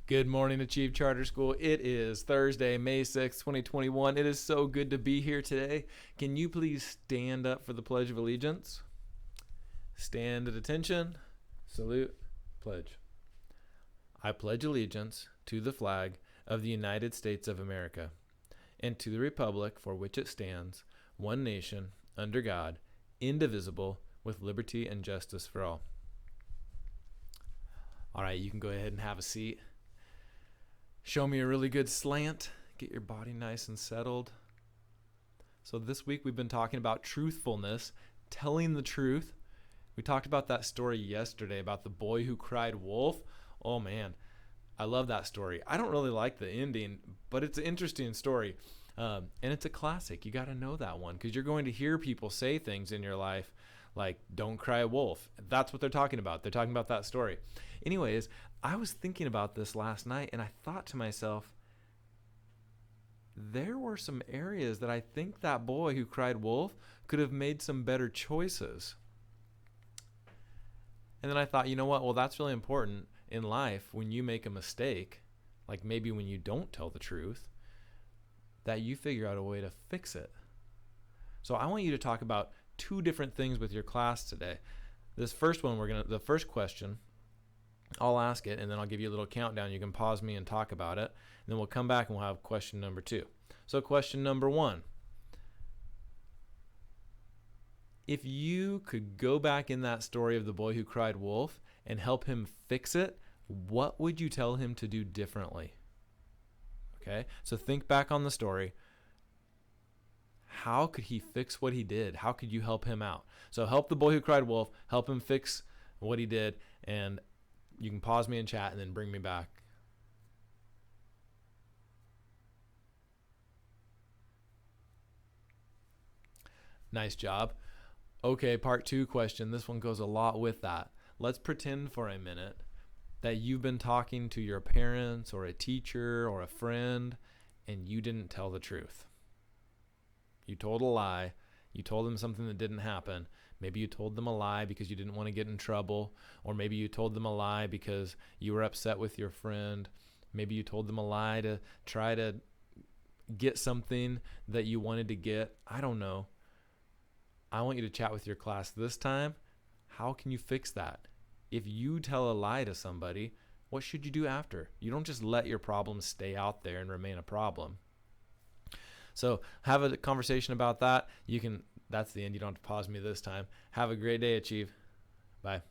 Good morning, Achieve Charter School. It is Thursday, May 6th, 2021. It is so good to be here today. Can you please stand up for the Pledge of Allegiance? Stand at attention. Salute. Pledge. I pledge allegiance to the flag of the United States of America and to the republic for which it stands, one nation, under God, indivisible, with liberty and justice for all. All right, you can go ahead and have a seat. Show me a really good slant. Get your body nice and settled. So this week we've been talking about truthfulness, telling the truth. We talked about that story yesterday about the boy who cried wolf. Oh man, I love that story. I don't really like the ending, but it's an interesting story. And it's a classic. You got to know that one because you're going to hear people say things in your life like, don't cry wolf. That's what they're talking about. They're talking about that story. Anyways, I was thinking about this last night and I thought to myself, there were some areas that I think that boy who cried wolf could have made some better choices. And then I thought, you know what? Well, that's really important in life when you make a mistake, like maybe when you don't tell the truth, that you figure out a way to fix it. So I want you to talk about two different things with your class today. This first one, the first question, I'll ask it and then I'll give you a little countdown. You can pause me and talk about it. And then we'll come back and we'll have question number 2. So question number 1. If you could go back in that story of the boy who cried wolf and help him fix it, what would you tell him to do differently? Okay, so think back on the story. How could he fix what he did? How could you help him out? So help the boy who cried wolf, help him fix what he did, and you can pause me and chat and then bring me back. Nice job. Okay, part 2 question. This one goes a lot with that. Let's pretend for a minute that you've been talking to your parents or a teacher or a friend and you didn't tell the truth. You told a lie. You told them something that didn't happen. Maybe you told them a lie because you didn't want to get in trouble, or maybe you told them a lie because you were upset with your friend. Maybe you told them a lie to try to get something that you wanted to get. I don't know. I want you to chat with your class this time. How can you fix that? If you tell a lie to somebody, what should you do after? You don't just let your problems stay out there and remain a problem. So have a conversation about that. That's the end. You don't have to pause me this time. Have a great day, Achieve. Bye.